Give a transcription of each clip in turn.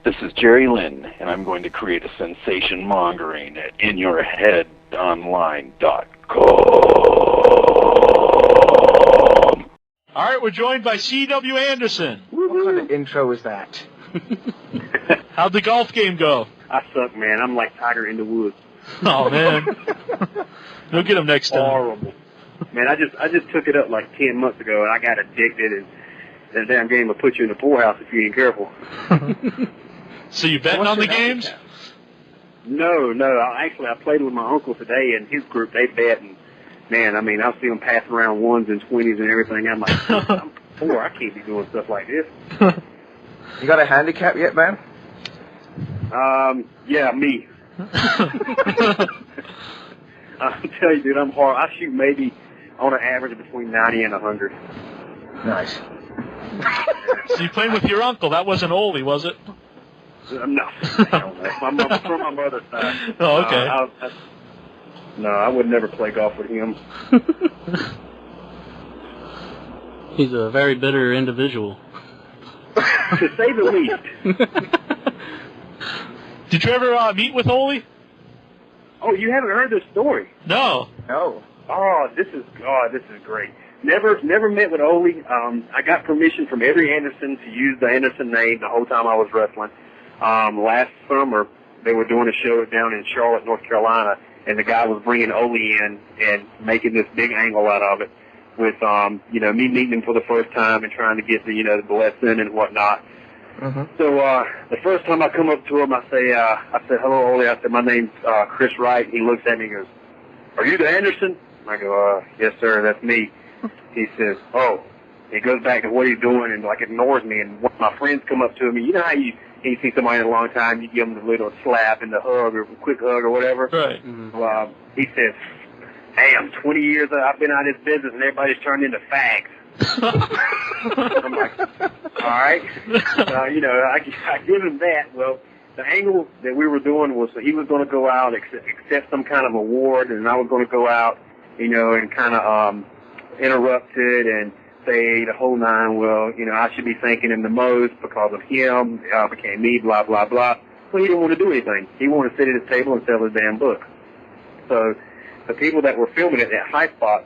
This is Jerry Lynn, and I'm going to create a sensation mongering at inyourheadonline.com. All right, we're joined by C.W. Anderson. What kind of intro is that? How'd the golf game go? I suck, man. I'm like Tiger in the woods. Oh, man. You'll get him next time. Horrible. Man, I just took it up like 10 months ago, and I got addicted, and that damn game will put you in the poorhouse if you ain't careful. So you betting on the games? No. I played with my uncle today, and his group, they bet, and man, I mean, I see them passing around 1s and 20s and everything. I'm like, I'm poor. I can't be doing stuff like this. You got a handicap yet, man? Yeah, me. I'll tell you, dude, I'm hard. I shoot maybe on an average between 90 and 100. Nice. So you playing with your uncle? That wasn't Ole, was it? No. I'm from my mother's side. Oh, okay. No, I would never play golf with him. He's a very bitter individual. To say the least. Did you ever meet with Ole? Oh, you haven't heard this story? No. No. Oh, this is great. Never met with Ole. I got permission from every Anderson to use the Anderson name the whole time I was wrestling. Last summer, they were doing a show down in Charlotte, North Carolina, and the guy was bringing Ole in and making this big angle out of it with, me meeting him for the first time and trying to get the blessing and whatnot. Mm-hmm. So, the first time I come up to him, I said, hello, Ole. I said, my name's, Chris Wright. He looks at me and goes, are you the Anderson? I go, yes, sir, that's me. He says, oh. He goes back to what he's doing and, ignores me. And one of my friends come up to him. And you know how you see somebody in a long time, you give them the little slap and the hug or quick hug or whatever? Right. Mm-hmm. He says, hey, I'm 20 years I've been out of this business and everybody's turned into fags. I'm like, all right. I give him that. Well, the angle that we were doing was he was going to go out, accept some kind of award, and I was going to go out, and kind of interrupt it and say the whole nine. Well, I should be thanking him the most because of him. It became me, blah, blah, blah. Well, he didn't want to do anything. He wanted to sit at his table and sell his damn book. So the people that were filming it at High Spot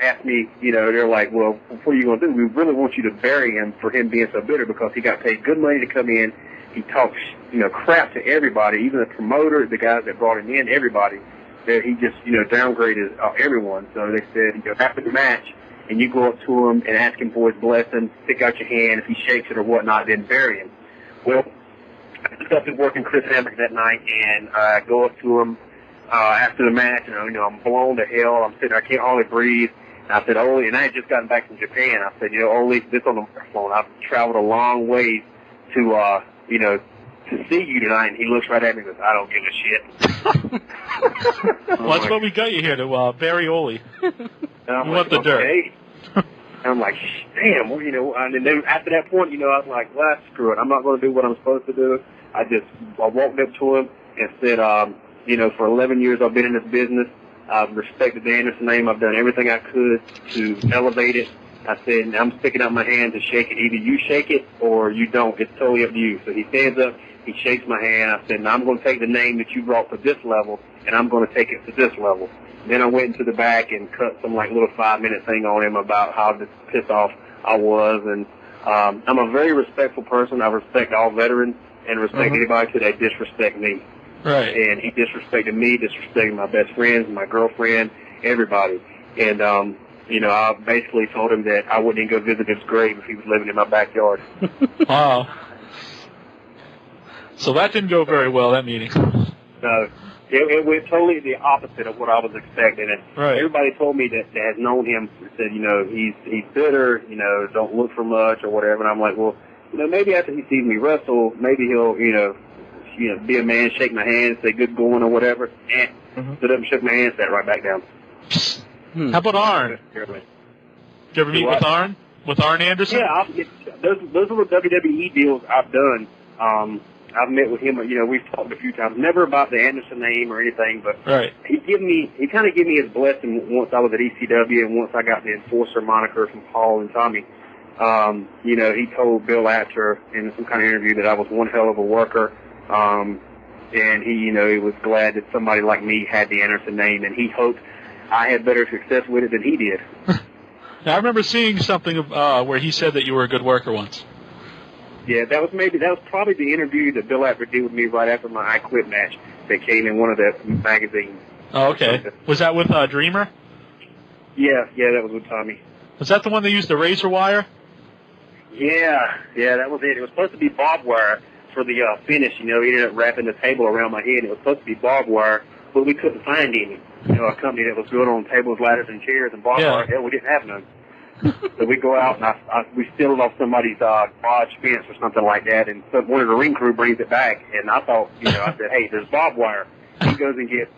asked me, they're like, well, what are you going to do? We really want you to bury him for him being so bitter because he got paid good money to come in. He talks, crap to everybody, even the promoter, the guys that brought him in, everybody. He just, downgraded everyone. So they said, after the match, and you go up to him and ask him for his blessing, stick out your hand. If he shakes it or whatnot, then bury him. Well, I started working Chris Hammock that night, and I go up to him after the match, and I'm blown to hell. I'm sitting, I can't hardly breathe. And I said, Ole, and I had just gotten back from Japan. I said, Ole, this on the phone. I've traveled a long ways to see you tonight. And he looks right at me and goes, I don't give a shit. Well, that's what we got you here to bury Ole. And You want the dirt. Okay. And I'm like, damn, well, and then after that point, I was like, well, screw it. I'm not going to do what I'm supposed to do. I walked up to him and said, for 11 years I've been in this business. I've respected the Anderson name. I've done everything I could to elevate it. I said, I'm sticking out my hand to shake it. Either you shake it or you don't. It's totally up to you. So he stands up. He shakes my hand. I said, now I'm going to take the name that you brought to this level, and I'm going to take it to this level. Then I went into the back and cut some little 5-minute thing on him about how pissed off I was. And I'm a very respectful person. I respect all veterans and respect anybody that disrespect me. Right. And he disrespected me, disrespected my best friends, my girlfriend, everybody. And, I basically told him that I wouldn't even go visit his grave if he was living in my backyard. Wow. So that didn't go very well, that meeting. No. It went totally the opposite of what I was expecting. And everybody told me that has known him said, he's bitter, don't look for much or whatever. And I'm like, well, maybe after he sees me wrestle, maybe he'll, be a man, shake my hand, say good going or whatever. And stood up and shook my hand, sat right back down. How about Arn? Did you ever meet with Arn? With Arn Anderson? Yeah, those are the WWE deals I've done. I've met with him, we've talked a few times, never about the Anderson name or anything, but he kind of gave me his blessing once I was at ECW and once I got the Enforcer moniker from Paul and Tommy. You know, he told Bill Atcher in some kind of interview that I was one hell of a worker. And he, you know, he was glad that somebody like me had the Anderson name, and he hoped I had better success with it than he did. Now, I remember seeing something where he said that you were a good worker once. Yeah, that was probably the interview that Bill Atcher did with me right after my I Quit match that came in one of the magazines. Oh, okay. Was that with Dreamer? Yeah, that was with Tommy. Was that the one that used the razor wire? Yeah, that was it. It was supposed to be barbed wire for the finish. You know, he ended up wrapping the table around my head. It was supposed to be barbed wire, but we couldn't find any. You know, a company that was good on tables, ladders, and chairs and barbed wire. Hell, we didn't have none. So we go out and we steal it off somebody's garage fence or something like that, and one of the ring crew brings it back. And I thought, you know, I said, hey, there's barbed wire. He goes and gets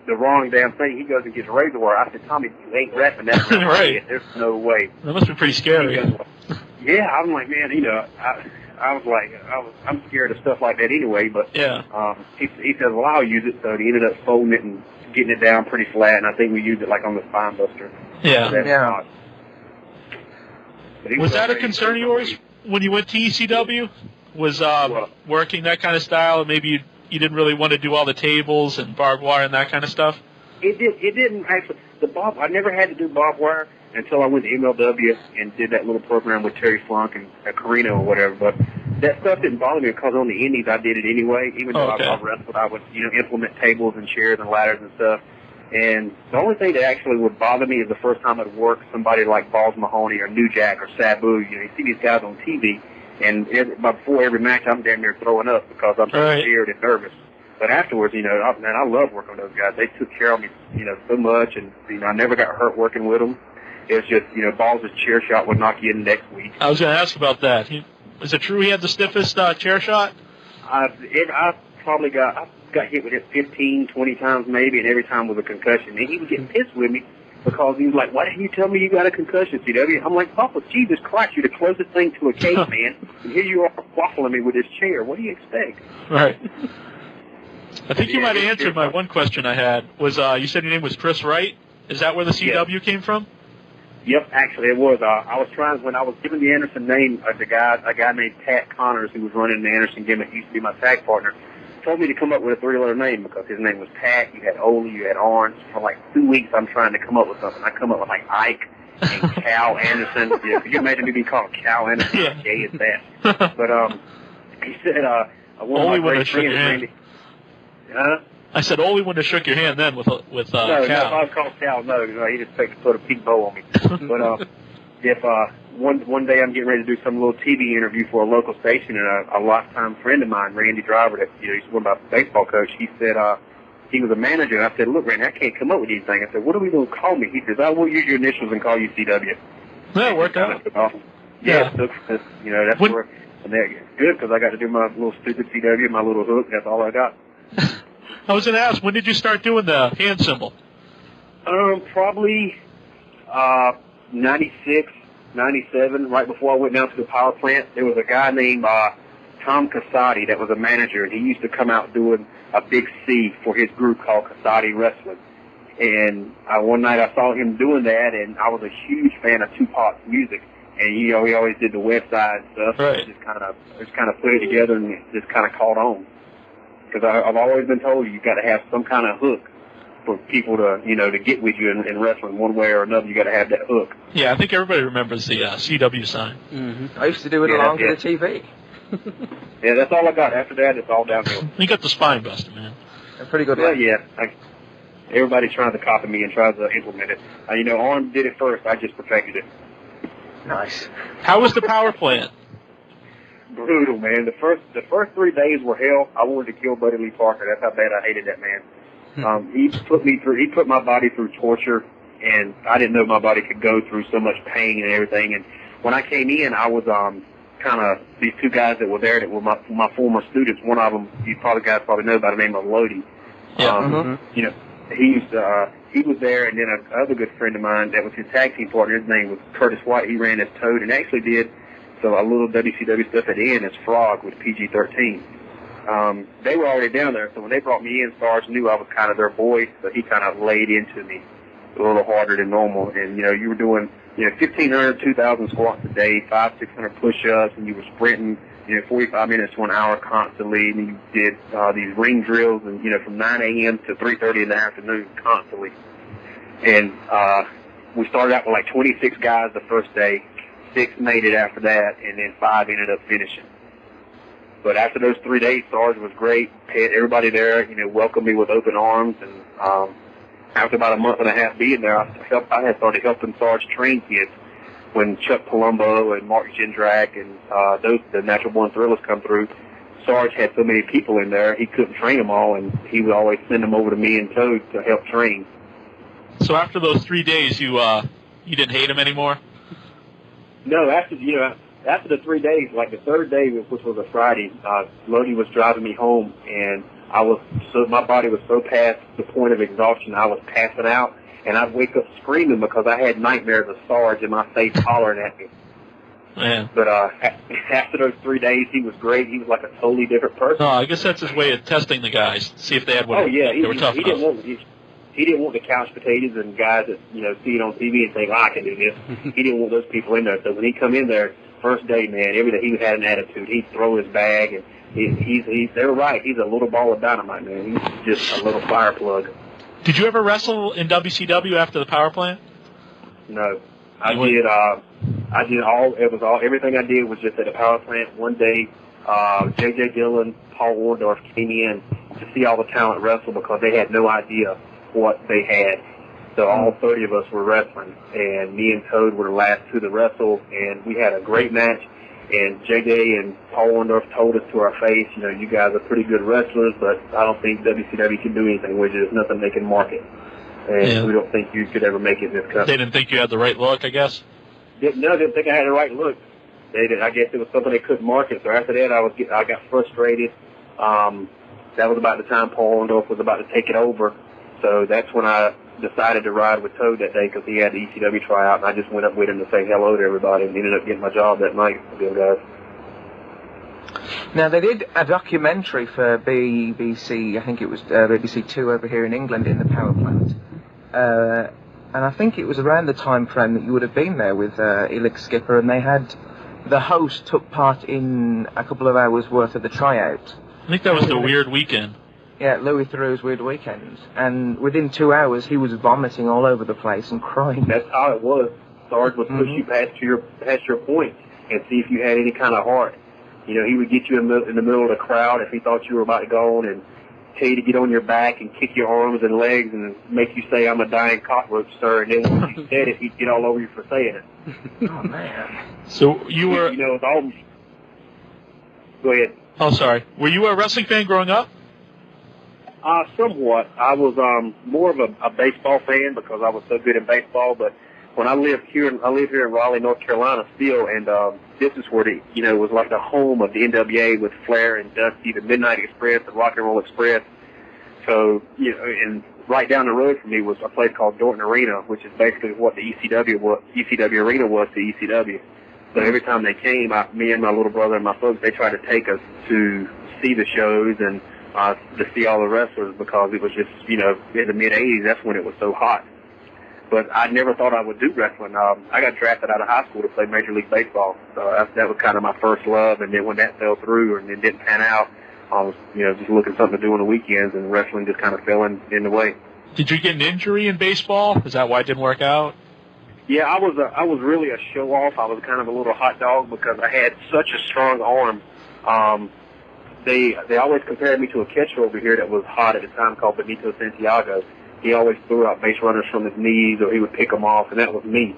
the wrong damn thing. He goes and gets razor wire. I said, Tommy, you ain't wrapping that around my head. There's no way. That must be pretty scary. Yeah, I'm like, man, you know, I'm scared of stuff like that anyway. But he says, well, I'll use it. So he ended up folding it and getting it down pretty flat, and I think we used it like on the spine buster. Yeah. Was that a concern of yours when you went to ECW? Was working that kind of style, and maybe you didn't really want to do all the tables and barbed wire and that kind of stuff? It didn't actually. I never had to do barbed wire until I went to MLW and did that little program with Terry Funk and Corino or whatever. But that stuff didn't bother me because on the indies I did it anyway. Even though I wrestled, I would, you know, implement tables and chairs and ladders and stuff. And the only thing that actually would bother me is the first time I'd work somebody like Balls Mahoney or New Jack or Sabu. You know, you see these guys on TV, and before every match I'm damn near throwing up because I'm so scared and nervous. But afterwards, you know, I love working with those guys. They took care of me, you know, so much, and, you know, I never got hurt working with them. It was just, you know, Balls' chair shot would knock you in next week. I was going to ask about that. Is it true he had the stiffest chair shot? I got hit with it 15, 20 times maybe, and every time was a concussion. And he would get pissed with me because he was like, why didn't you tell me you got a concussion, CW? I'm like, Papa, Jesus Christ, you're the closest thing to a caveman, and here you are waffling me with this chair. What do you expect? Right. I think you might have answered my one question I had. Was you said your name was Chris Wright? Is that where the CW came from? Yep, actually it was. I was trying, when I was given the Anderson name, a guy named Pat Connors, who was running the Anderson gimmick, used to be my tag partner, told me to come up with a 3-letter name because his name was Pat. You had Ole, you had Orange. For like 2 weeks, I'm trying to come up with something. I come up with like Ike and Cal Anderson. Yeah, could you imagine me being called Cal Anderson? How gay is that? But he said, one of my great friends, Randy. I said Ole wouldn't have shook your hand then with Cal. No, if I was called Cal, no, he just put a pink bow on me. But if one day I'm getting ready to do some little TV interview for a local station, and a lifetime friend of mine, Randy Driver, that, you know, he's one of my baseball coach, he said he was a manager. And I said, look, Randy, I can't come up with anything. I said, what are we going to call me? He says, I will use your initials and call you CW. That worked out. Yeah, you know, that's where. And they're good because I got to do my little stupid CW, my little hook. That's all I got. I was going to ask, when did you start doing the hand symbol? Probably 96, 97, right before I went down to the power plant. There was a guy named Tom Casati that was a manager, and he used to come out doing a big C for his group called Casati Wrestling. And one night I saw him doing that, and I was a huge fan of Tupac's music. And, you know, he always did the website and stuff. Right. So just kind of put it together, and it just kind of caught on. Because I've always been told you got to have some kind of hook for people to, you know, to get with you in wrestling one way or another. You got to have that hook. Yeah, I think everybody remembers the CW sign. Mm-hmm. I used to do it along to the TV. Yeah, that's all I got. After that, it's all downhill. You got the spine buster, man. A pretty good one. Well, yeah. Everybody tries to copy me and tries to implement it. You know, Arn did it first. I just perfected it. Nice. How was the power plant? Brutal, man. The first 3 days were hell. I wanted to kill Buddy Lee Parker. That's how bad I hated that man. He put my body through torture, and I didn't know my body could go through so much pain and everything. And when I came in, I was kind of these two guys that were there that were my former students. One of them, you guys probably know by the name of Lodi. Yeah. You know, he was there, and then another good friend of mine that was his tag team partner. His name was Curtis White. He ran as Toad and actually did a little WCW stuff at the end as Frog with PG-13. They were already down there, so when they brought me in, Sarge knew I was kind of their boy, so he kind of laid into me a little harder than normal. And, you know, you were doing 1,500, 2,000 squats a day, 600 push-ups, and you were sprinting, 45 minutes to an hour constantly, and you did these ring drills, and from 9 a.m. to 3:30 in the afternoon constantly. And we started out with like 26 guys the first day, 6 made it after that, and then 5 ended up finishing. But after those 3 days, Sarge was great. Had everybody there, welcomed me with open arms, and after about a month and a half being there, I had started helping Sarge train kids. When Chuck Palumbo and Mark Jindrak and the Natural Born Thrillers come through, Sarge had so many people in there, he couldn't train them all, and he would always send them over to me and Toad to help train. So after those 3 days, you didn't hate him anymore? No, after the 3 days, like the third day, which was a Friday, Lodi was driving me home, and my body was so past the point of exhaustion, I was passing out, and I'd wake up screaming because I had nightmares of Sarge in my face hollering at me. Man. But after those 3 days, he was great. He was like a totally different person. No, I guess that's his way of testing the guys, see if they had what they were tough enough. He didn't want the couch potatoes and guys that see it on TV and think, I can do this. He didn't want those people in there. So when he come in there, first day, man, every day he had an attitude. He'd throw his bag, and they were right. He's a little ball of dynamite, man. He's just a little fire plug. Did you ever wrestle in WCW after the power plant? No, I did. Everything I did was just at the power plant. One day, J.J. Dillon, Paul Orndorff came in to see all the talent wrestle because they had no idea what they had. So all 30 of us were wrestling, and me and Toad were the last two to wrestle, and we had a great match. And JJ and Paul Orndorff told us to our face, you guys are pretty good wrestlers, but I don't think WCW can do anything with you. There's nothing they can market. And we don't think you could ever make it in this country. They didn't think you had the right look, I guess? No, they didn't think I had the right look. I guess it was something they couldn't market. So after that, I got frustrated. That was about the time Paul Orndorff was about to take it over. So that's when I decided to ride with Toad that day because he had the ECW tryout, and I just went up with him to say hello to everybody and ended up getting my job that night with them guys. Now, they did a documentary for BBC, I think it was BBC 2 over here in England in the power plant. And I think it was around the time frame that you would have been there with Elix Skipper, and the host took part in a couple of hours worth of the tryout. I think that was the Weird Weekend. Yeah, Louis Theroux's Weird Weekend. And within 2 hours, he was vomiting all over the place and crying. That's how it was. Sarge would push you past your point and see if you had any kind of heart. He would get you in the middle of the crowd if he thought you were about to go on and tell you to get on your back and kick your arms and legs and make you say, I'm a dying cockroach, sir. And then once you said it, he'd get all over you for saying it. Oh, man. So you were... it's all... Go ahead. Oh, sorry. Were you a wrestling fan growing up? Somewhat. I was more of a baseball fan because I was so good in baseball. But when I live here in Raleigh, North Carolina, still, and this is where it was like the home of the NWA with Flair and Dusty, the Midnight Express, the Rock and Roll Express. So and right down the road from me was a place called Dorton Arena, which is basically what the ECW Arena was to ECW. So every time they came, me and my little brother and my folks, they tried to take us to see the shows and to see all the wrestlers because it was just, in the mid-'80s, that's when it was so hot. But I never thought I would do wrestling. I got drafted out of high school to play Major League Baseball. So that was kind of my first love. And then when that fell through and it didn't pan out, I was, just looking for something to do on the weekends, and wrestling just kind of fell in the way. Did you get an injury in baseball? Is that why it didn't work out? Yeah, I was really a show-off. I was kind of a little hot dog because I had such a strong arm. They always compared me to a catcher over here that was hot at the time called Benito Santiago. He always threw out base runners from his knees, or he would pick them off, and that was me.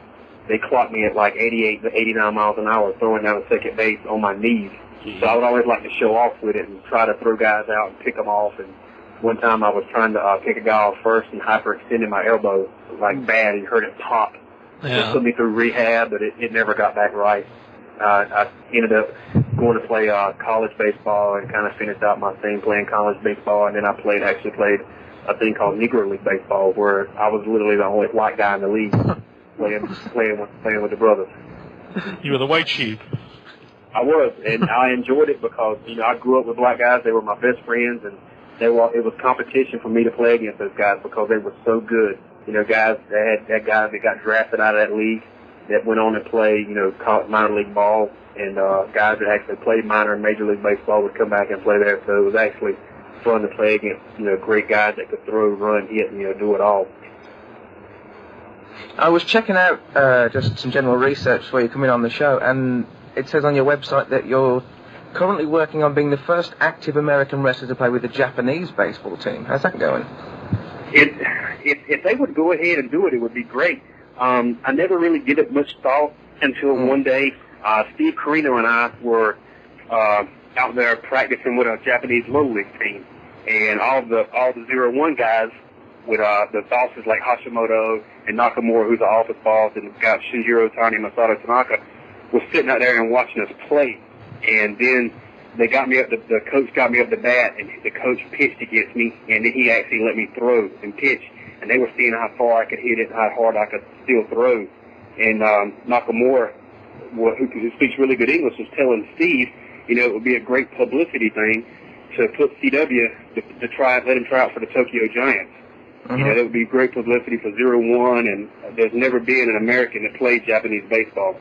They clocked me at like 88 to 89 miles an hour throwing down second base on my knees. So I would always like to show off with it and try to throw guys out and pick them off. And one time I was trying to pick a guy off first and hyperextended my elbow like bad, and heard it pop. Yeah. It put me through rehab, but it never got back right. I ended up going to play college baseball and kind of finished out my thing playing college baseball, and then I actually played a thing called Negro League Baseball, where I was literally the only white guy in the league playing with the brothers. You were the white sheep. I was, and I enjoyed it because I grew up with black guys. They were my best friends, and it was competition for me to play against those guys because they were so good. Guys that got drafted out of that league. that went on to play, minor league ball, and guys that actually played minor and major league baseball would come back and play there. So it was actually fun to play against, great guys that could throw, run, hit, and, do it all. I was checking out just some general research before you come in on the show, and it says on your website that you're currently working on being the first active American wrestler to play with the Japanese baseball team. How's that going? If they would go ahead and do it, it would be great. I never really gave it much thought until one day Steve Corino and I were out there practicing with a Japanese Little League team, and all the 0-1 guys with the bosses like Hashimoto and Nakamura, who's the office boss, and got Shinjiro Otani and Masato Tanaka, was sitting out there and watching us play. And then they got me up. The coach got me up to bat, and the coach pitched against me, and then he actually let me throw and pitch. And they were seeing how far I could hit it, how hard I could still throw. And Nakamura, who speaks really good English, was telling Steve, it would be a great publicity thing to put CW to let him try out for the Tokyo Giants. That would be great publicity for 0-1, and there's never been an American that played Japanese baseball.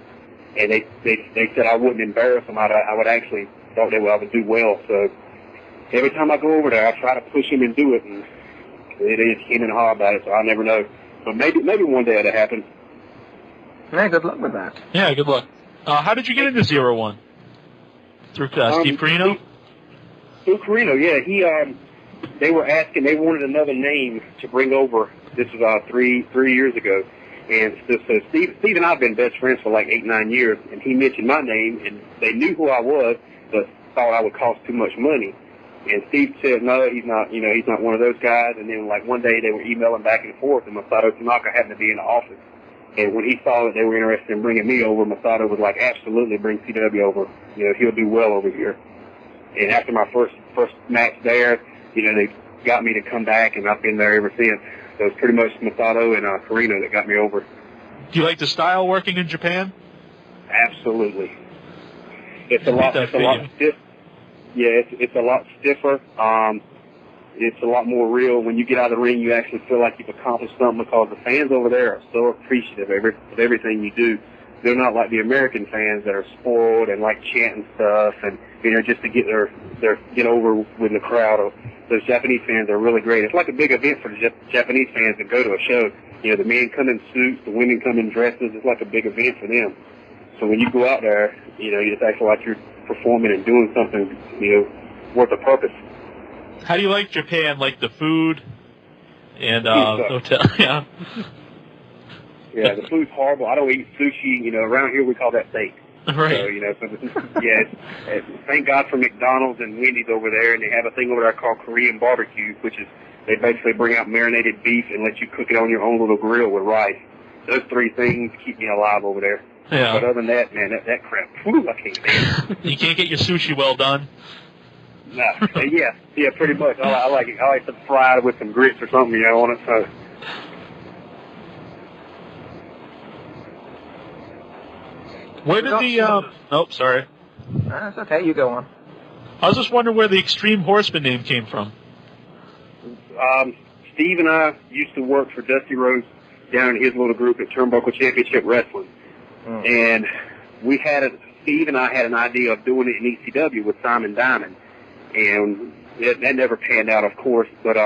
And they said I wouldn't embarrass them. I would actually thought I would do well. So every time I go over there, I try to push him and do it, and it is him and haw about it. So I never know. But maybe one day it'll happen. Yeah, good luck with that. Yeah, good luck. How did you get into 0-1? Through Steve Corino? Steve Corino, yeah. They were asking. They wanted another name to bring over. This was 3 years ago. And so Steve and I have been best friends for like 8-9 years, and he mentioned my name, and they knew who I was, but thought I would cost too much money. And Steve said, no, he's not, he's not one of those guys. And then like one day they were emailing back and forth, and Masato Tanaka happened to be in the office. And when he saw that they were interested in bringing me over, Masato was like, absolutely, bring CW over. He'll do well over here. And after my first match there, they got me to come back, and I've been there ever since. So it's pretty much Masato and Corino that got me over. Do you like the style working in Japan? Absolutely. It's a lot stiff. Yeah, it's a lot stiffer. It's a lot more real. When you get out of the ring, you actually feel like you've accomplished something, because the fans over there are so appreciative of everything you do. They're not like the American fans that are spoiled and like chanting stuff and just to get get over with the crowd. Those Japanese fans are really great. It's like a big event for the Japanese fans to go to a show. The men come in suits, the women come in dresses. It's like a big event for them. So when you go out there, you just act like you're performing and doing something, worth a purpose. How do you like Japan? Like the food and hotel? Yeah. Yeah, the food's horrible. I don't eat sushi. Around here we call that steak. Right. So, thank God for McDonald's and Wendy's over there, and they have a thing over there called Korean barbecue, which is they basically bring out marinated beef and let you cook it on your own little grill with rice. Those 3 things keep me alive over there. Yeah. But other than that, man, that crap, I can't stand it. You can't get your sushi well done? No. Yeah, pretty much. I like it. I like to fry it with some grits or something, on it. So. Where did sorry. That's okay, you go on. I was just wondering where the Extreme Horseman name came from. Steve and I used to work for Dusty Rhodes down in his little group at Turnbuckle Championship Wrestling. And Steve and I had an idea of doing it in ECW with Simon Diamond. And that never panned out, of course, but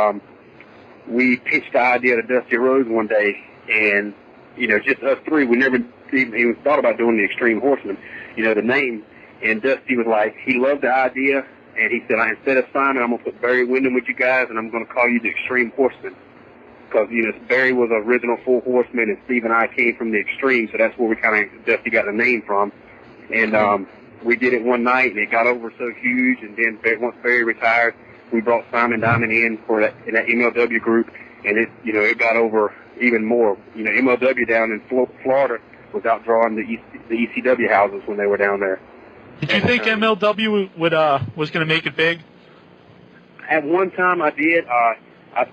we pitched the idea to Dusty Rhodes one day, and, just us 3, we never even thought about doing the Extreme Horseman, the name. And Dusty was like, he loved the idea, and he said, instead of Simon, I'm going to put Barry Windham with you guys, and I'm going to call you the Extreme Horseman. Because, Barry was the original Full Horseman, and Steve and I came from the Extreme, so that's where Dusty got the name from. And we did it one night, and it got over so huge, and then once Barry retired, we brought Simon Diamond in in that MLW group, and it got over even more. MLW down in Florida was outdrawing the ECW houses when they were down there. Did you think MLW was going to make it big? At one time, I did.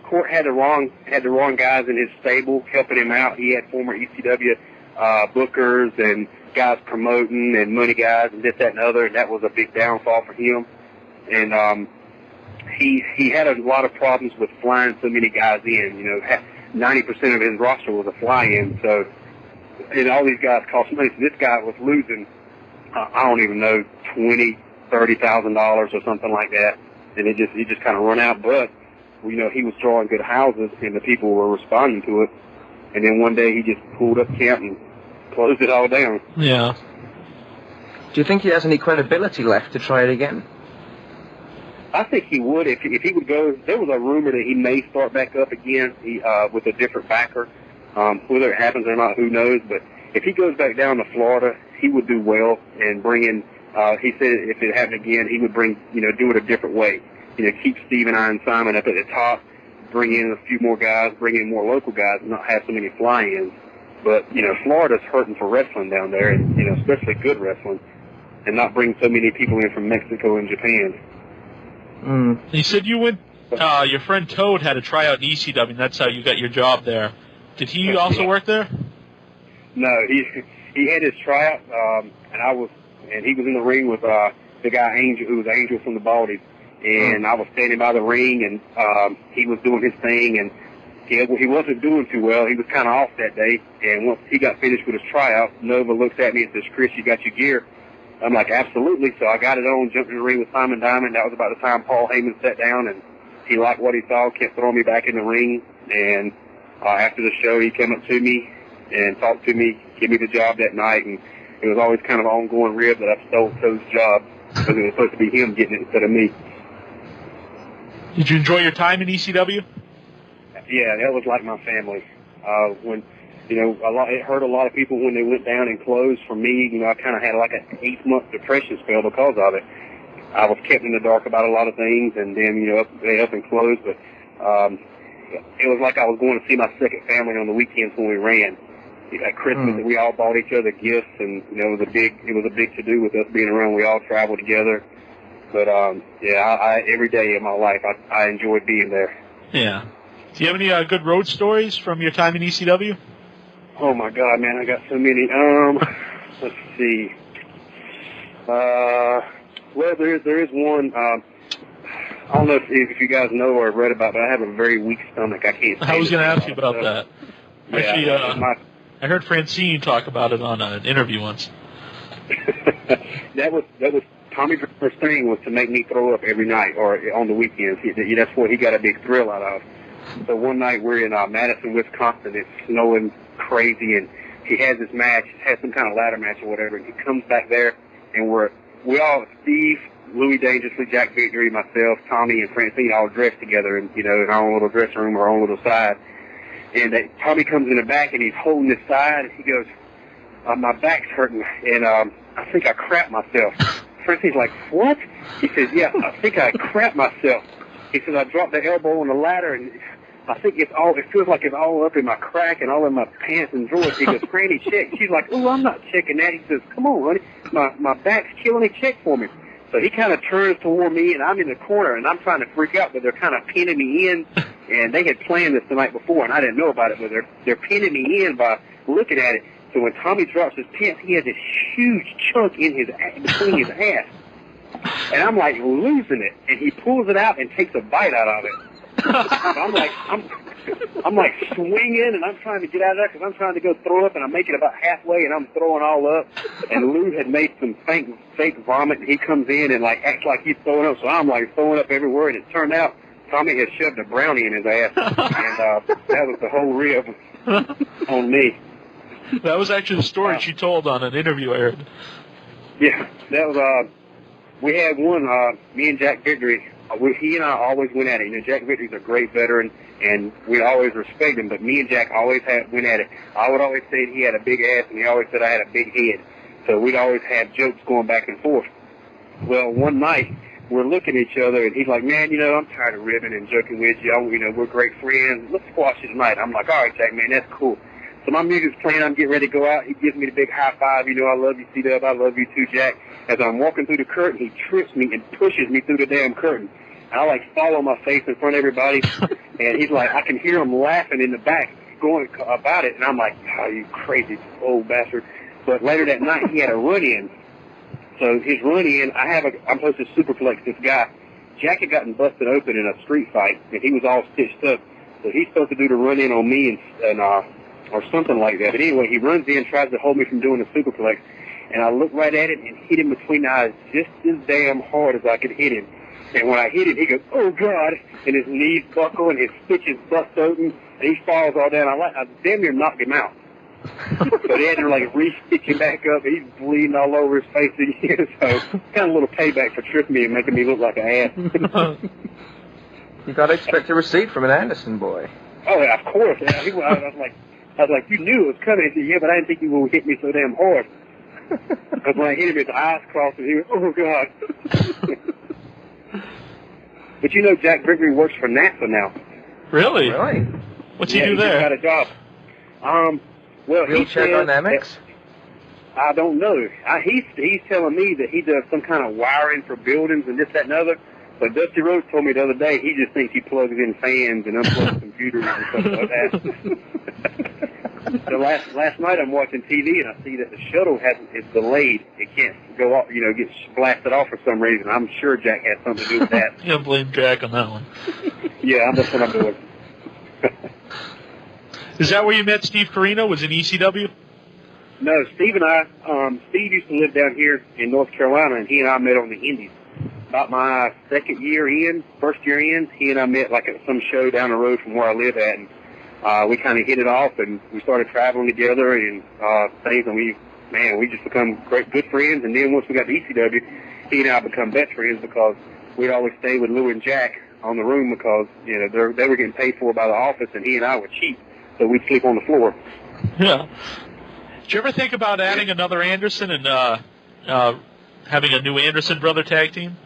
Court had the wrong guys in his stable helping him out. He had former ECW bookers and guys promoting and money guys and this, that, and other, and that was a big downfall for him. And he had a lot of problems with flying so many guys in. 90% of his roster was a fly-in, so and all these guys cost money. So this guy was losing, I don't even know, $20,000-$30,000 or something like that, and he just kind of run out. But he was drawing good houses, and the people were responding to it. And then one day he just pulled up camp and closed it all down. Yeah. Do you think he has any credibility left to try it again? I think he would if he would go. There was a rumor that he may start back up again with a different backer. Whether it happens or not, who knows? But if he goes back down to Florida, he would do well and bring in. He said if it happened again, he would bring do it a different way. Keep Steve and I and Simon up at the top, bring in a few more guys, bring in more local guys, and not have so many fly-ins. But Florida's hurting for wrestling down there, and especially good wrestling, and not bring so many people in from Mexico and Japan. You said you went. Your friend Toad had a tryout in ECW, and that's how you got your job there. Did he also work there? No, he had his tryout, and he was in the ring with the guy Angel, who was Angel from the Baldies, and I was standing by the ring, and he was doing his thing, and he wasn't doing too well. He was kind of off that day, and once he got finished with his tryout, Nova looks at me and says, "Chris, you got your gear?" I'm like, "Absolutely." So I got it on, jumped in the ring with Simon Diamond. That was about the time Paul Heyman sat down, and he liked what he saw, kept throwing me back in the ring. And after the show, he came up to me and talked to me, gave me the job that night. And it was always kind of an ongoing rib that I stole Toad's job because it was supposed to be him getting it instead of me. Did you enjoy your time in ECW? Yeah, that was like my family. When it hurt a lot of people when they went down and closed. For me, I kind of had like an 8-month depression spell because of it. I was kept in the dark about a lot of things, and then they up and closed. But it was like I was going to see my second family on the weekends when we ran. At Christmas, we all bought each other gifts, and it was a big to do with us being around. We all traveled together. But I every day of my life, I enjoyed being there. Yeah. Do you have any good road stories from your time in ECW? Oh my God, man, I got so many. Let's see. Well, there is one. I don't know if you guys know or read about, but I have a very weak stomach. I can't. I was going to ask you about that. Yeah, actually, I heard Francine talk about it on an interview once. that was Tommy Dreamer's thing, was to make me throw up every night or on the weekends. That's what he got a big thrill out of. So one night we're in Madison, Wisconsin. It's snowing crazy, and he has this match, has some kind of ladder match or whatever. And he comes back there, and we all, Steve, Louis Dangerously, Jack Victory, myself, Tommy, and Francine all dressed together, and in our own little dressing room, our own little side. And Tommy comes in the back, and he's holding his side, and he goes, "My back's hurting, and I think I crapped myself." Francine's like, "What?" He says, "Yeah, I think I crapped myself." He says, "I dropped the elbow on the ladder, and I think it feels like it's all up in my crack and all in my pants and drawers." He goes, "Franny, check." She's like, "Oh, I'm not checking that." He says, "Come on, honey, my back's killing me. Check for me." So he kind of turns toward me, and I'm in the corner, and I'm trying to freak out, but they're kind of pinning me in. And they had planned this the night before, and I didn't know about it, but they're pinning me in by looking at it. So when Tommy drops his pants, he has this huge chunk in between his ass. And I'm like losing it, and he pulls it out and takes a bite out of it. I'm like swinging, and I'm trying to get out of there because I'm trying to go throw up, and I'm making about halfway, and I'm throwing all up. And Lou had made some fake vomit, and he comes in and acts like he's throwing up, so I'm like throwing up everywhere. And it turned out Tommy had shoved a brownie in his ass, and that was the whole rib on me. That was actually the story she told on an interview I heard. Yeah, that was. We had one. Me and Jack Victory. He and I always went at it. Jack Victory's a great veteran, and we always respect him. But me and Jack always went at it. I would always say he had a big ass, and he always said I had a big head. So we'd always have jokes going back and forth. Well, one night we're looking at each other, and he's like, "Man, I'm tired of ribbing and joking with you. We're great friends. Let's squash it tonight." I'm like, "All right, Jack, man, that's cool." So my music's playing. I'm getting ready to go out. He gives me the big high five. I love you, C-Dub. I love you too, Jack. As I'm walking through the curtain, he trips me and pushes me through the damn curtain. And I fall on my face in front of everybody. And he's like, I can hear him laughing in the back going about it. And I'm like, "Oh, you crazy old bastard." But later that night, he had a run-in. So his run-in, I'm supposed to superplex this guy. Jack had gotten busted open in a street fight, and he was all stitched up. So he's supposed to do the run-in on me and or something like that. But anyway, he runs in, tries to hold me from doing the superplex, and I look right at it and hit him between the eyes just as damn hard as I could hit him. And when I hit him, he goes, "Oh, God," and his knees buckle and his stitches bust open, and he falls all down. I damn near knocked him out. So they had to, like, re-stitch him back up. He's bleeding all over his face again. So kind of a little payback for tripping me and making me look like an ass. You got to expect a receipt from an Anderson boy. Oh, yeah, of course. Yeah. I was like, you knew it was coming. He said, yeah, but I didn't think you would hit me so damn hard. Because when I hit him, his eyes crossed, and he went, "Oh, God." But you know, Jack Gregory works for NASA now. Really? Really? What's he do there? He got a job. Well, Wheelchair dynamics? I don't know. He's telling me that he does some kind of wiring for buildings and this, that, and other. But Dusty Rhodes told me the other day he just thinks he plugs in fans and unplugs computers and stuff like that. So last night I'm watching TV and I see that the shuttle is delayed. It can't go off, gets blasted off for some reason. I'm sure Jack has something to do with that. You don't blame Jack on that one. Yeah, that's what I'm doing. Is that where you met Steve Corino? Was in ECW? No, Steve and I, Steve used to live down here in North Carolina, and he and I met on the Indies. About my first year in, he and I met like at some show down the road from where I live at, and we kind of hit it off, and we started traveling together and things, and we just become good friends. And then once we got to ECW, he and I become best friends because we'd always stay with Lou and Jack on the room because they were getting paid for by the office, and he and I were cheap, so we'd sleep on the floor. Yeah. Did you ever think about adding another Anderson and having a new Anderson brother tag team?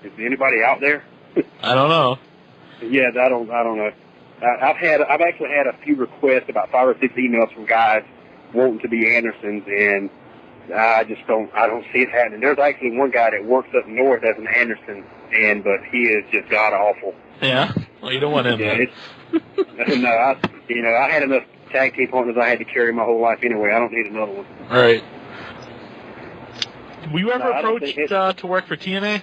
Is there anybody out there? I don't know. Yeah, I don't know. I've actually had a few requests, about 5 or 6 emails from guys wanting to be Andersons, and I don't see it happening. There's actually one guy that works up north as an Anderson, but he is just god awful. Yeah. Well, you don't want him. Yeah, I had enough tag team partners I had to carry my whole life anyway. I don't need another one. All right. Were you ever approached to work for TNA?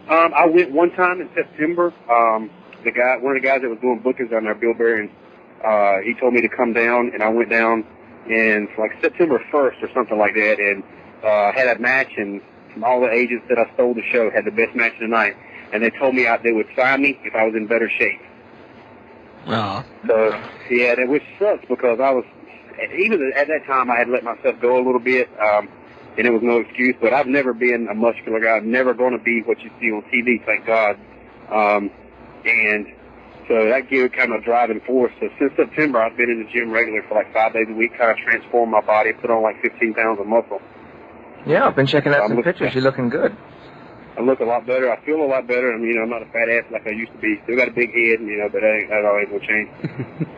I went one time in September. One of the guys that was doing bookings down there, Bill Berrien, he told me to come down, and I went down in like September 1st or something like that, and had a match, and from all the agents that I stole the show had the best match of the night, and they told me they would sign me if I was in better shape. Oh. So, yeah, which sucks because even at that time I had let myself go a little bit, and it was no excuse, but I've never been a muscular guy. I'm never going to be what you see on TV, thank God. And so that gave kind of a driving force. So since September, I've been in the gym regularly for like 5 days a week, kind of transformed my body, put on like 15 pounds of muscle. Yeah, I've been checking out some pictures. You're looking good. I look a lot better. I feel a lot better. I'm not a fat ass like I used to be. Still got a big head, but that always will change.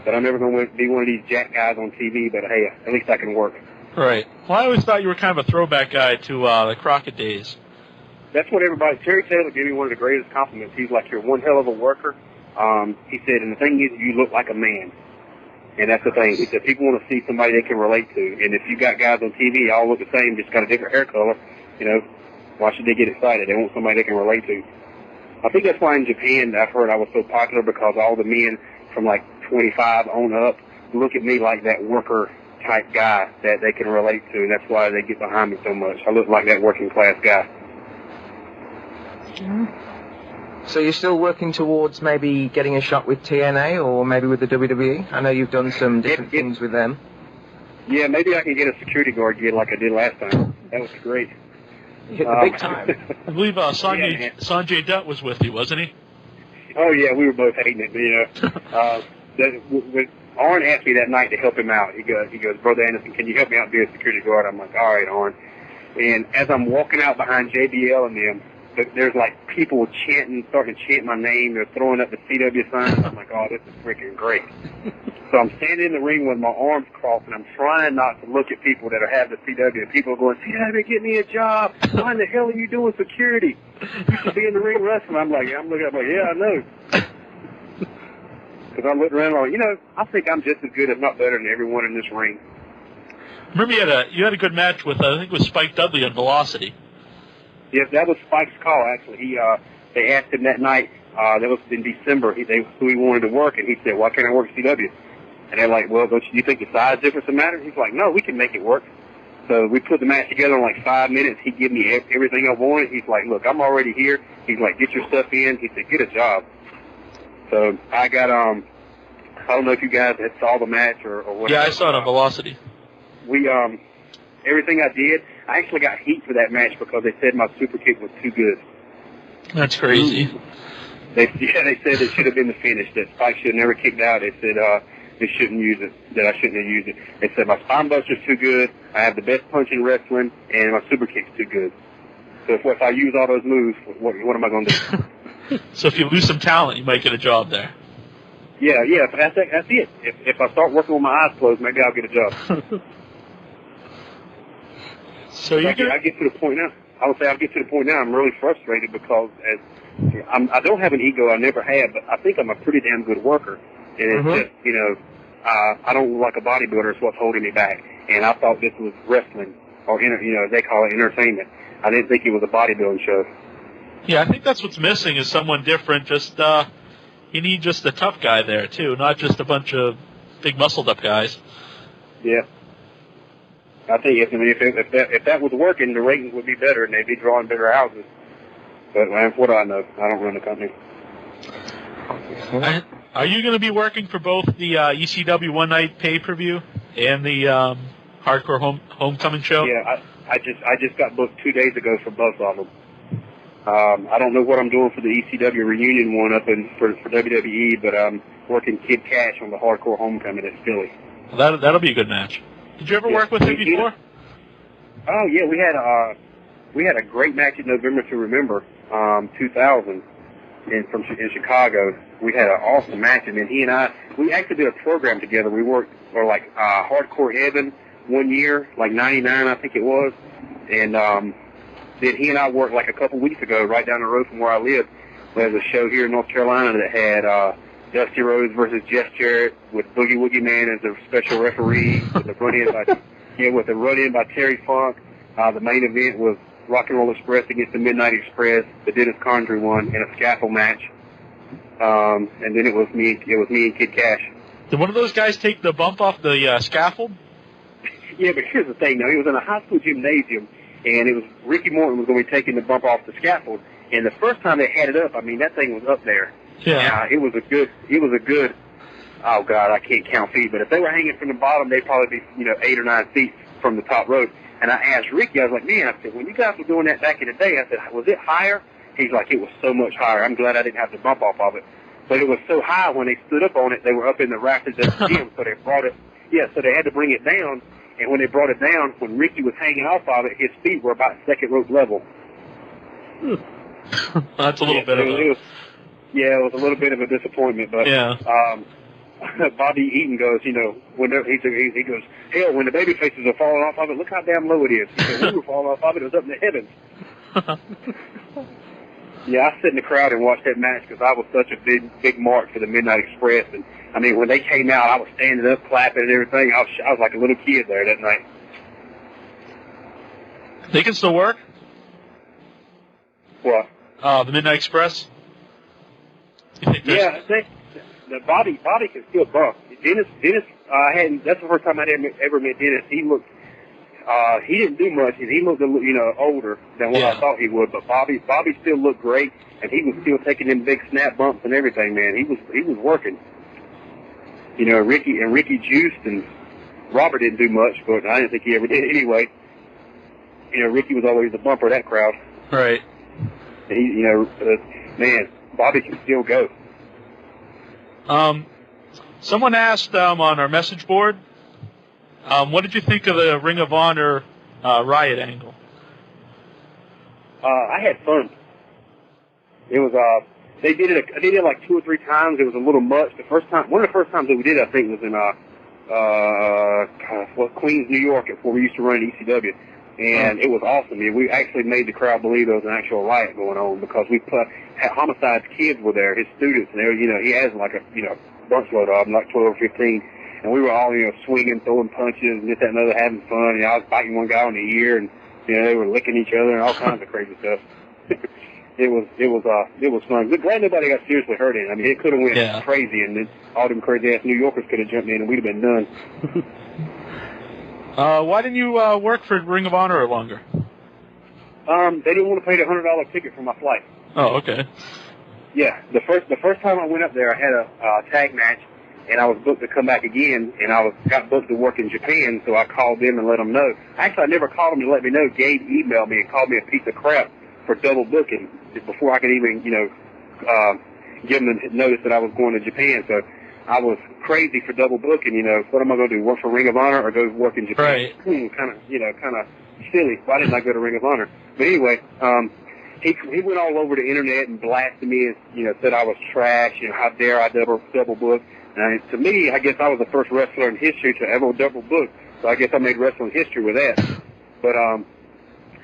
But I'm never going to be one of these jack guys on TV, but hey, at least I can work. Right. Well, I always thought you were kind of a throwback guy to the Crockett days. That's what Terry Taylor gave me one of the greatest compliments. He's like, you're one hell of a worker. He said, and the thing is, you look like a man. And that's the thing. He said, people want to see somebody they can relate to. And if you got guys on TV all look the same, just got a different hair color, why should they get excited? They want somebody they can relate to. I think that's why in Japan I've heard I was so popular because all the men from like 25 on up look at me like that worker type guy that they can relate to, and that's why they get behind me so much. I look like that working class guy. So you're still working towards maybe getting a shot with TNA or maybe with the WWE? I know you've done some different things with them. Yeah, maybe I can get a security guard gig like I did last time. That was great. You hit the big time. I believe Sanjay Dutt was with you, wasn't he? Oh, yeah, we were both hating it. When Arn asked me that night to help him out, he goes, Brother Anderson, can you help me out be a security guard? I'm like, all right, Arn. And as I'm walking out behind JBL and them, there's like people starting to chant my name. They're throwing up the CW signs. I'm like, oh, this is freaking great. So I'm standing in the ring with my arms crossed, and I'm trying not to look at people that have the CW. People are going, CW, get me a job. Why in the hell are you doing security? You should be in the ring wrestling. I'm looking up like, yeah, I know. Because I'm looking around like, I think I'm just as good, if not better, than everyone in this ring. Remember you had a good match with, I think it was Spike Dudley on Velocity. Yes, that was Spike's call, actually. They asked him that night, that was in December, who he wanted to work, and he said, why can't I work CW? And they're like, well, don't you think the size difference matters? He's like, no, we can make it work. So we put the match together in like 5 minutes. He gave me everything I wanted. He's like, look, I'm already here. He's like, get your stuff in. He said, get a job. So I got, I don't know if you guys had saw the match or what. Yeah, I saw it on Velocity. We, everything I did, I actually got heat for that match because they said my super kick was too good. That's crazy. They said it should have been the finish. That Spike should have never kicked out. They said they shouldn't use it. That I shouldn't have used it. They said my spine buster's too good. I have the best punch in wrestling, and my super kick's too good. So if I use all those moves, what am I going to do? So if you lose some talent, you might get a job there. Yeah. That's it. If I start working with my eyes closed, maybe I'll get a job. So I get to the point now. I would say I get to the point now. I'm really frustrated because I don't have an ego. I never have, but I think I'm a pretty damn good worker. And it's just, I don't look like a bodybuilder. It's what's holding me back. And I thought this was wrestling, or they call it entertainment. I didn't think it was a bodybuilding show. Yeah, I think that's what's missing is someone different. Just you need just a tough guy there too, not just a bunch of big muscled up guys. Yeah. I think if that was working, the ratings would be better and they'd be drawing bigger houses. But what do I know? I don't run the company. Are you going to be working for both the ECW One Night pay-per-view and the Hardcore Homecoming show? Yeah, I just got booked 2 days ago for both of them. I don't know what I'm doing for the ECW reunion one up for WWE, but I'm working Kid Cash on the Hardcore Homecoming at Philly. Well, that'll be a good match. Did you ever work with him before? Oh yeah, we had a great match in November to Remember, 2000, in Chicago. We had an awesome match, and then he and I, we actually did a program together. We worked for like Hardcore Heaven one year, like '99, I think it was, and then he and I worked like a couple weeks ago, right down the road from where I live. There's a show here in North Carolina that had Dusty Rhodes versus Jeff Jarrett with Boogie Woogie Man as the special referee with a run-in by Terry Funk. The main event was Rock and Roll Express against the Midnight Express, the Dennis Condrey one, in a scaffold match. And then it was me and Kid Cash. Did one of those guys take the bump off the scaffold? Yeah, but here's the thing. Now, he was in a high school gymnasium, and it was Ricky Morton was going to be taking the bump off the scaffold. And the first time they had it up, I mean, that thing was up there. Yeah. It was a good, oh God, I can't count feet, but if they were hanging from the bottom, they'd probably be, 8 or 9 feet from the top rope. And I asked Ricky, I was like, man, I said, when you guys were doing that back in the day, I said, was it higher? He's like, it was so much higher. I'm glad I didn't have to bump off of it. But it was so high when they stood up on it, they were up in the rafters of the gym, so they brought it, so they had to bring it down. And when they brought it down, when Ricky was hanging off of it, his feet were about second rope level. That's a little bit of a... Yeah, it was a little bit of a disappointment, but Bobby Eaton goes, he goes, hell, when the baby faces are falling off of it, look how damn low it is. He said, we were falling off of it was up in the heavens. Yeah, I sit in the crowd and watched that match because I was such a big mark for the Midnight Express. And I mean, when they came out, I was standing up, clapping and everything. I was like a little kid there that night. They can still work? What? The Midnight Express? Yeah, the Bobby can still bump. Dennis, that's the first time I ever met Dennis. He looked, he didn't do much, and he looked, older than what I thought he would. But Bobby still looked great, and he was still taking them big snap bumps and everything. Man, he was working. Ricky juiced, and Robert didn't do much, but I didn't think he ever did anyway. Ricky was always the bumper of that crowd. Right. He, man, Bobby can still go. Someone asked on our message board, what did you think of the Ring of Honor riot angle? I had fun. It was they did it like 2 or 3 times. It was a little much. One of the first times that we did, I think, was in Queens, New York, before we used to run at ECW. And it was awesome. We actually made the crowd believe there was an actual riot going on because Homicide's kids were there, his students, and they were, he has like a, bunch load of them, like 12 or 15. And we were all, swinging, throwing punches, and this, that, and other, having fun. I was biting one guy on the ear, and, they were licking each other and all kinds of crazy stuff. it was fun. But glad nobody got seriously hurt in it. I mean, it could have went crazy, and then all them crazy ass New Yorkers could have jumped in, and we'd have been done. Why didn't you work for Ring of Honor longer? They didn't want to pay the $100 ticket for my flight. Oh, okay. Yeah, the first time I went up there, I had a tag match, and I was booked to come back again, and I got booked to work in Japan, so I called them and let them know. Actually, I never called them to let me know. Gabe emailed me and called me a piece of crap for double booking before I could even, give them the notice that I was going to Japan. So I was crazy for double booking. What am I going to do? Work for Ring of Honor or go work in Japan? Right. Kind of silly. Why didn't I go to Ring of Honor? But anyway, he went all over the internet and blasted me and, said I was trash and how dare I double book. And to me, I guess I was the first wrestler in history to ever double book. So I guess I made wrestling history with that. But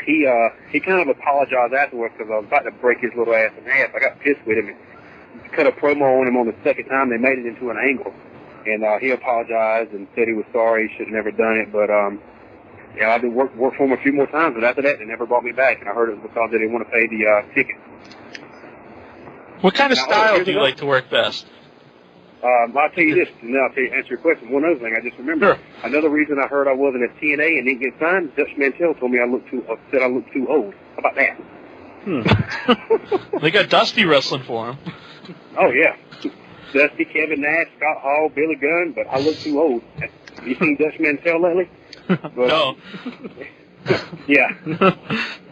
he kind of apologized afterwards because I was about to break his little ass in half. I got pissed with him and cut a promo on him on the second time. They made it into an angle. And he apologized and said he was sorry. He should have never done it. But I did work for him a few more times. But after that, they never brought me back. And I heard it was because they didn't want to pay the ticket. What kind of style do you like to work best? I'll tell you this, and then I'll answer your question. One other thing I just remembered. Sure. Another reason I heard I wasn't at TNA and didn't get signed, Dutch Mantell told me said I looked too old. How about that? They got Dusty wrestling for him. Oh, yeah. Dusty, Kevin Nash, Scott Hall, Billy Gunn, but I look too old. You seen Dutch Mantell lately? But, no. Yeah.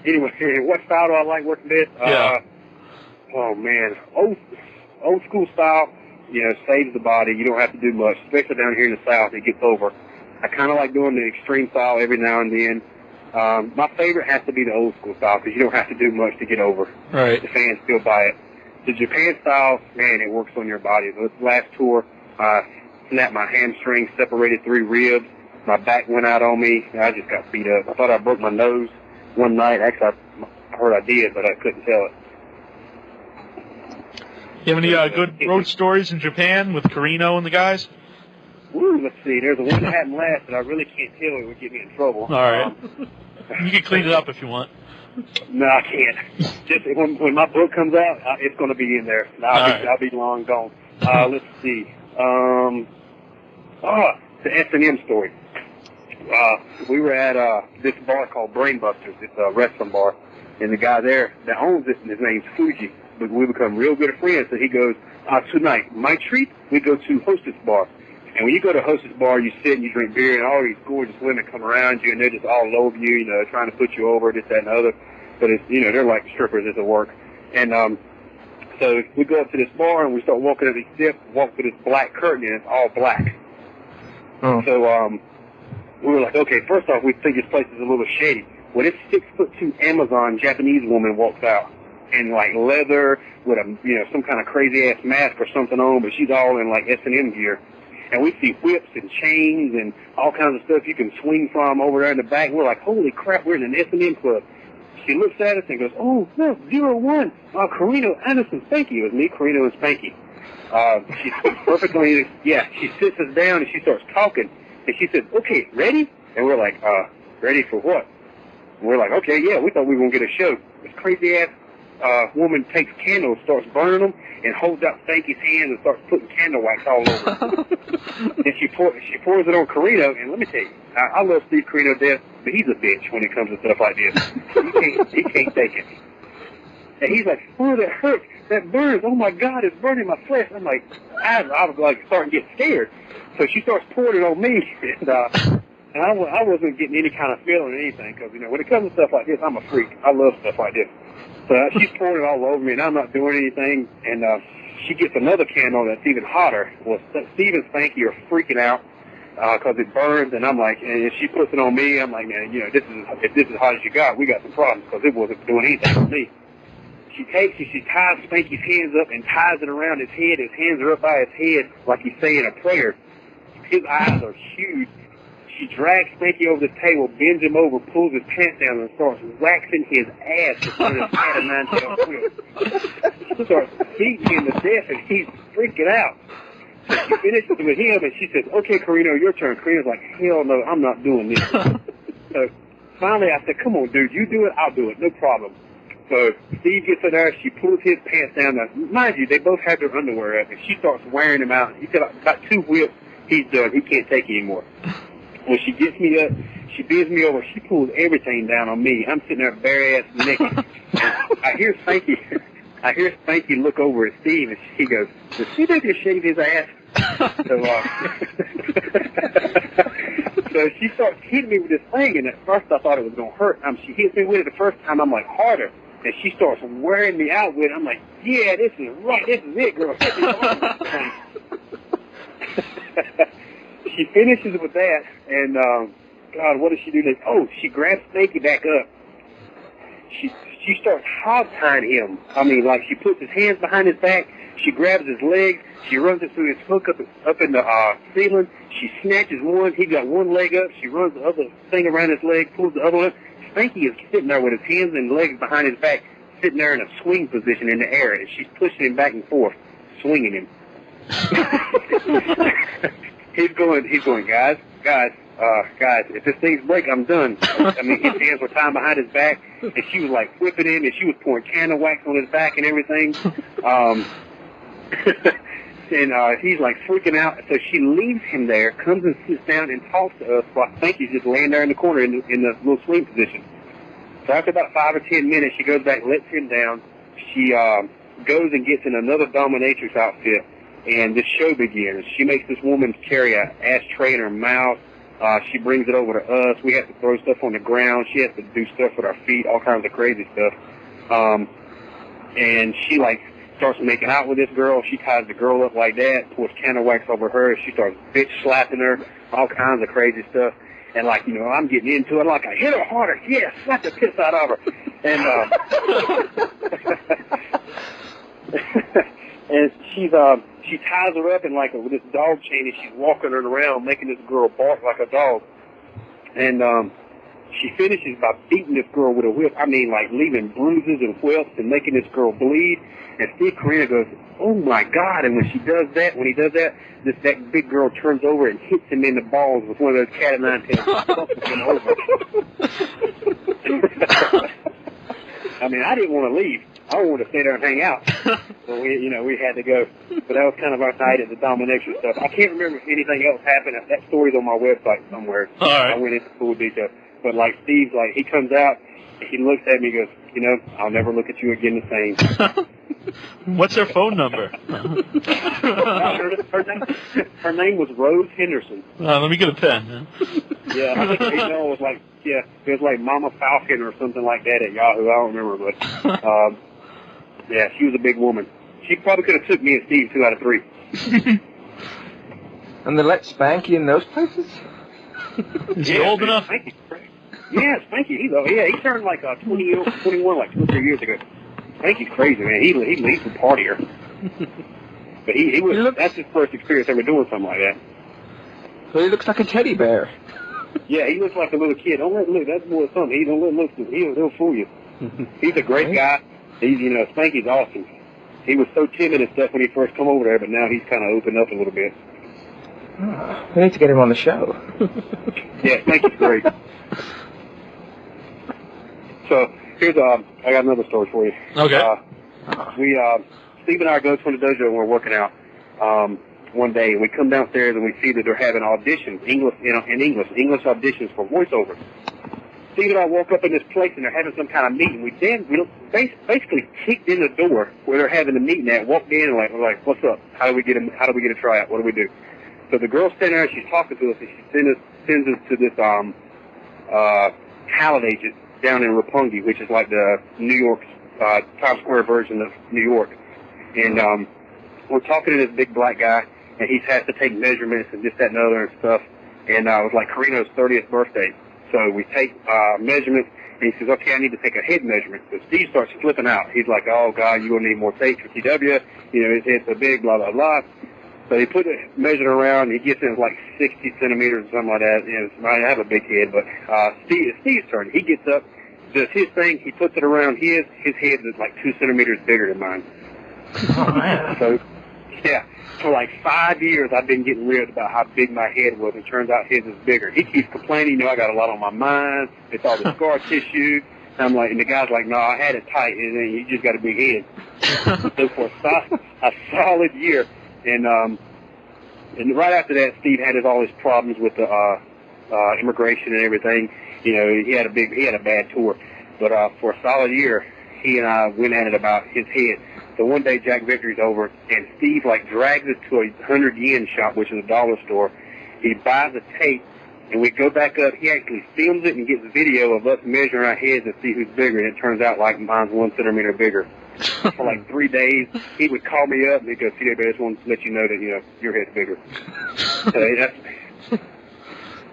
Anyway, what style do I like working with? Oh, man. Old school style. Saves the body. You don't have to do much, especially down here in the South. It gets over. I kind of like doing the extreme style every now and then. My favorite has to be the old school style because you don't have to do much to get over. Right. The fans still buy it. The Japan style, man, it works on your body. This last tour, I snapped my hamstring, separated 3 ribs. My back went out on me. I just got beat up. I thought I broke my nose one night. Actually, I heard I did, but I couldn't tell it. You have any good road stories in Japan with Corino and the guys? Woo, let's see. There's a one that happened last that I really can't tell. It would get me in trouble. All right. You can clean it up if you want. No, I can't. Just when my book comes out, it's going to be in there. I'll be long gone. Let's see. The S&M story. We were at this bar called Brainbusters. It's a wrestling bar. And the guy there that owns it, his name's Fuji. But we become real good friends. So he goes, tonight, my treat, we go to Hostess Bar. And when you go to Hostess Bar, you sit and you drink beer, and all these gorgeous women come around you, and they're just all over you, trying to put you over, this, that, and the other. But it's, they're like strippers at the work. And so we go up to this bar, and we start walking up these steps, walk through this black curtain, and it's all black. Oh. So we were like, okay, first off, we think this place is a little shady. Well, this 6'2" Amazon Japanese woman walks out. In like leather with a some kind of crazy ass mask or something on, but she's all in like S&M gear, and we see whips and chains and all kinds of stuff you can swing from over there in the back. We're like, holy crap, we're in an S&M club. She looks at us and goes, oh look, 01, Corino, Anderson, Spanky. It was me, Corino and Spanky. She speaks perfectly. Yeah, she sits us down and she starts talking, and she says, okay, ready? And we're like, ready for what? And we're like, okay, yeah, we thought we were gonna get a show. This crazy ass woman takes candles, starts burning them, and holds out Spanky's hands and starts putting candle wax all over. And she pours it on Corino, and let me tell you, I love Steve Corino to death, but he's a bitch when it comes to stuff like this. He can't take it. And he's like, oh, that hurts, that burns, oh my God, it's burning my flesh. I'm like, I was like starting to get scared. So she starts pouring it on me, and I wasn't getting any kind of feeling or anything, because, when it comes to stuff like this, I'm a freak. I love stuff like this. So she's pouring it all over me, and I'm not doing anything. And she gets another candle that's even hotter. Well, Steve and Spanky are freaking out because it burns, and I'm like, and she puts it on me. I'm like, man, if this is as hot as you got, we got some problems, because it wasn't doing anything for me. She takes it, she ties Spanky's hands up and ties it around his head. His hands are up by his head like he's saying a prayer. His eyes are huge. She drags Spanky over the table, bends him over, pulls his pants down, and starts waxing his ass in front of his cat and nine-tailed quill. Starts beating him to death, and he's freaking out. So she finishes with him, and she says, okay, Corino, your turn. Corino's like, hell no, I'm not doing this. So finally I said, come on, dude, you do it, I'll do it, no problem. So Steve gets in there, she pulls his pants down. Now, mind you, they both have their underwear up, and she starts wearing them out. He said about 2 whips, he's done. He can't take it anymore. When she gets me up, she bends me over. She pulls everything down on me. I'm sitting there bare ass naked. And I hear Spanky look over at Steve, and he goes, "Does she just shave his ass?" So she starts hitting me with this thing, and at first I thought it was going to hurt. She hits me with it the first time. I'm like, harder. And she starts wearing me out with it. I'm like, yeah, this is right. This is it, girl. She finishes with that, and God, what does she do next? Oh, she grabs Spanky back up. She starts hog-tying him. I mean, like, she puts his hands behind his back. She grabs his legs. She runs it through his hook up in the ceiling. She snatches one. He got one leg up. She runs the other thing around his leg, pulls the other one up. Spanky is sitting there with his hands and legs behind his back, sitting there in a swing position in the air, and she's pushing him back and forth, swinging him. He's going, guys, if this thing's break, I'm done. I mean, his hands were tied behind his back, and she was like whipping him, and she was pouring candle wax on his back and everything. And he's like freaking out, so she leaves him there, comes and sits down and talks to us while Spanky's just laying there in the corner in the little swing position. So after about 5 or 10 minutes, she goes back, lets him down. She goes and gets in another dominatrix outfit, and this show begins. She makes this woman carry an ashtray in her mouth. She brings it over to us. We have to throw stuff on the ground. She has to do stuff with our feet, all kinds of crazy stuff. And she starts making out with this girl. She ties the girl up like that, pours candle wax over her. She starts bitch slapping her, all kinds of crazy stuff. And I'm getting into it. I hit her harder. Yeah, slap the piss out of her. And and she ties her up in with this dog chain, and she's walking her around, making this girl bark like a dog. And she finishes by beating this girl with a whip. I mean, leaving bruises and whelps and making this girl bleed. And Steve Corino goes, "Oh my God!" And when he does that, that big girl turns over and hits him in the balls with one of those cat o' nine tails. Him over. I mean, I didn't want to leave. I wanted to stay there and hang out. So we had to go. But that was kind of our night at the domination stuff. I can't remember if anything else happened. That story's on my website somewhere. All right. I went into full detail. But Steve's he comes out, he looks at me and goes, "I'll never look at you again the same." What's her phone number? her name was Rhodes Henderson. Let me get a pen. Yeah, I think her email was it was Mama Falcon or something like that at Yahoo. I don't remember, but yeah, she was a big woman. She probably could have took me and Steve 2 out of 3. And they let Spanky in those places? Is he old enough? Spanky. Yeah, Spanky. He turned 21 2 or 3 years ago. Spanky's crazy, man. He's a partier. But he was. That's his first experience ever doing something like that. So he looks like a teddy bear. Yeah, he looks like a little kid. Don't let him look. That's more something. He don't let him look. He'll fool you. He's a great guy. He's Spanky's awesome. He was so timid and stuff when he first come over there, but now he's kind of opened up a little bit. We need to get him on the show. Yeah, Spanky's great. So here's I got another story for you. Okay. Steve and I go to the dojo and we're working out one day, and we come downstairs and we see that they're having auditions, English auditions for voiceovers. Steve and I walk up in this place and they're having some kind of meeting. We basically kicked in the door where they're having the meeting at, walked in and we're like, "What's up? How do we get a tryout? What do we do?" So the girl's standing there and she's talking to us, and she sends us to this talent agent down in Roppongi, which is like the New York Times Square version of New York. And we're talking to this big black guy, and he has to take measurements and this, that, and other and stuff. And it was Corino's 30th birthday. So we take measurements, and he says, "Okay, I need to take a head measurement." So Steve starts flipping out. He's like, "Oh, God, you're going to need more tape for TW. His head's so big, blah, blah, blah." So he put it, measured around, and he gets in 60 centimeters or something like that. I have a big head, but Steve's turn. He gets up, does his thing, he puts it around his head is 2 centimeters bigger than mine. Oh, man. So, yeah, for 5 years I've been getting ribbed about how big my head was, and it turns out his is bigger. He keeps complaining, I got a lot on my mind, it's all the scar tissue, I'm like, and the guy's like, no, I had it tight, and then you just got a big head. So for a solid year, and right after that, Steve had all his problems with the immigration and everything. You know, he had a bad tour, but for a solid year, he and I went at it about his head. So one day, Jack Victory's over, and Steve like drags us to a 100-yen shop, which is a dollar store. He buys a tape, and we go back up. He actually films it and gets video of us measuring our heads to see who's bigger, and it turns out like mine's 1 centimeter bigger. For like 3 days, he would call me up and he'd go, "CW, I just wanted to let you know that, you know, your head's bigger."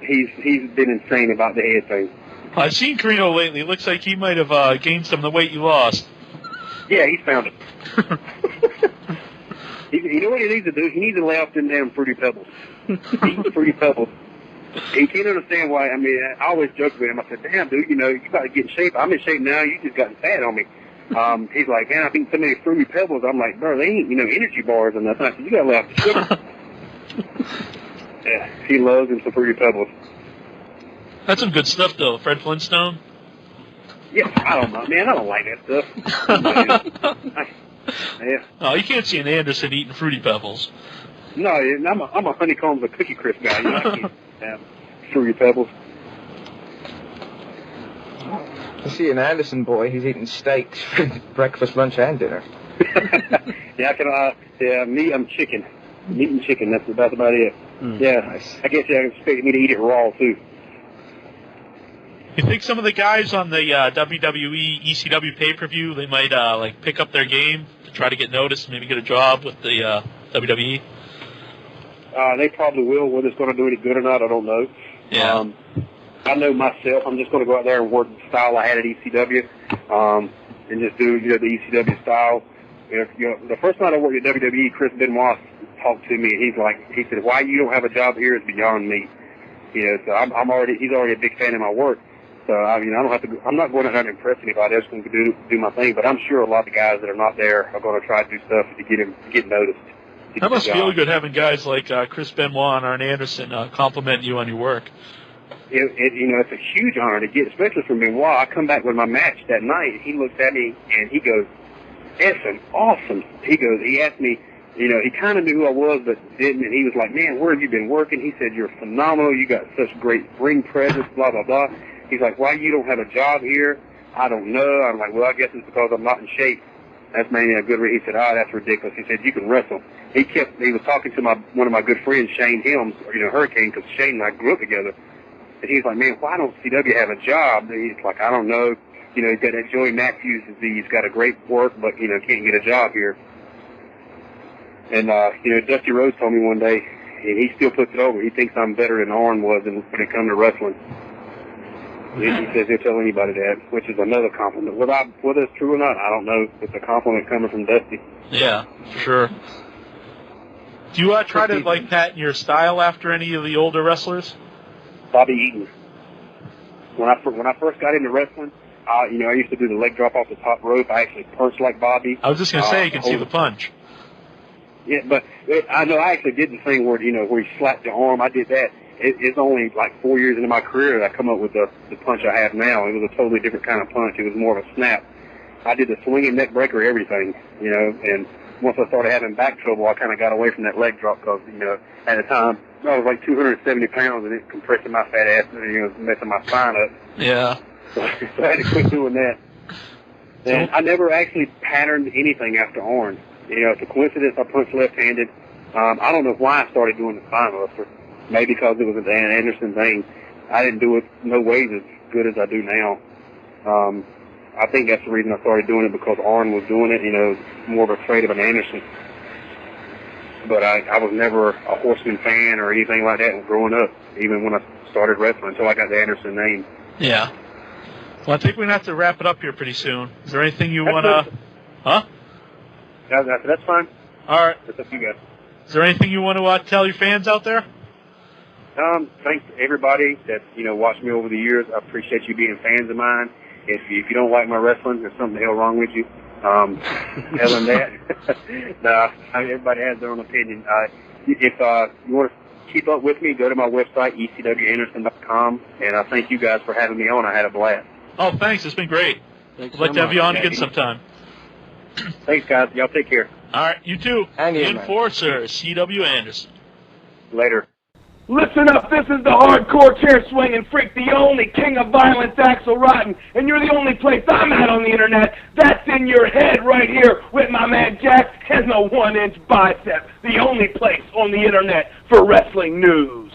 He's been insane about the head thing. I've seen Corino lately. It looks like he might have gained some of the weight you lost. Yeah, he's found it. You know what he needs to do? He needs to lay off them damn Fruity Pebbles. Eat Fruity Pebbles. He can't understand why. I mean, I always joke with him. I said, "Damn, dude, you know, you got to get in shape. I'm in shape now. You just gotten fat on me." He's like, "Man, I've eaten so many Fruity Pebbles." I'm like, "Bro, they ain't, you know, energy bars and nothing." I said, "You got to lay off the sugar." Yeah, he loves him some Fruity Pebbles. That's some good stuff, though. Fred Flintstone? Yeah, I don't know, man. I don't like that stuff. Yeah. Oh, you can't see an Anderson eating Fruity Pebbles. No, I'm a honeycombs or cookie crisp guy. You know, I can't have Fruity Pebbles. You see an Anderson boy, he's eating steaks for breakfast, lunch, and dinner. Yeah, meat, I'm chicken. Meat and chicken, that's about it. Yeah, Nice. I guess you expect me to eat it raw, too. You think some of the guys on the WWE ECW pay-per-view, they might like pick up their game to try to get noticed, maybe get a job with the WWE? They probably will. Whether it's going to do any good or not, I don't know. Yeah. I know myself. I'm just going to go out there and work the style I had at ECW, and just do, you know, the ECW style. You know, the first night I worked at WWE, Chris Benoit talked to me, and he said, "Why you don't have a job here is beyond me." You know, so he's already a big fan of my work. So I mean, I'm not going out there to impress anybody. I'm just going to do my thing. But I'm sure a lot of the guys that are not there are going to try to do stuff to get noticed. That must feel good having guys like Chris Benoit and Arn Anderson compliment you on your work. You know, it's a huge honor to get, especially from Benoit. I come back with my match that night. He looks at me and he goes, "That's awesome." He asked me, you know, he kind of knew who I was, but didn't. And he was like, "Man, where have you been working?" He said, "You're phenomenal. You got such great ring presence, blah, blah, blah." He's like, "Why you don't have a job here?" I don't know. I'm like, "Well, I guess it's because I'm not in shape." That's maybe a good reason. He said, "Oh, that's ridiculous." He said, "You can wrestle." He was talking to one of my good friends, Shane Helms, you know, Hurricane, because Shane and I grew up together. And he's like, "Man, why don't CW have a job?" And he's like, "I don't know. You know, he's got that Joey Matthews disease. He's got a great work, but, you know, can't get a job here." And, you know, Dusty Rhodes told me one day, and he still puts it over, he thinks I'm better than Arn was when it comes to wrestling. He says he'll tell anybody that, which is another compliment. Whether it's true or not, I don't know. It's a compliment coming from Dusty. Yeah, for sure. Do you try to like patent your style after any of the older wrestlers? Bobby Eaton. When I first got into wrestling, you know, I used to do the leg drop off the top rope. I actually punched like Bobby. I was just going to say, you can see the punch. Yeah, but I know I actually did the thing where, you know, where he slapped the arm. I did that. It's only like 4 years into my career that I come up with the punch I have now. It was a totally different kind of punch. It was more of a snap. I did the swinging neck breaker, everything, you know, and once I started having back trouble, I kind of got away from that leg drop because, you know, at the time, I was like 270 pounds and it compressing my fat ass and, you know, messing my spine up. Yeah. So I had to quit doing that. And I never actually patterned anything after Arn. You know, it's a coincidence I punched left-handed. I don't know why I started doing the spine buster. Maybe because it was an Anderson thing. I didn't do it no ways as good as I do now. I think that's the reason I started doing it, because Arn was doing it, you know, more of a trait of an Anderson. But I was never a Horseman fan or anything like that growing up, even when I started wrestling, until I got the Anderson name. Yeah. Well, I think we're going to have to wrap it up here pretty soon. Is there anything you want to... Huh? That's fine. All right. That's up to you guys. Is there anything you want to tell your fans out there? Thanks to everybody that, you know, watched me over the years. I appreciate you being fans of mine. If you don't like my wrestling, there's something the hell wrong with you. Other than that, everybody has their own opinion. If you want to keep up with me, go to my website, ecwanderson.com, and I thank you guys for having me on. I had a blast. Oh, thanks. It's been great. Thanks I'd like so to have you much. on again sometime. Thanks, guys. Y'all take care. All right, you too. And you, the man. Enforcer, C.W. Anderson. Later. Listen up, this is the hardcore chair swinging freak, the only king of violence, Axel Rotten, and you're the only place I'm at on the internet. That's in your head right here with my man Jack and the 1-inch bicep, the only place on the internet for wrestling news.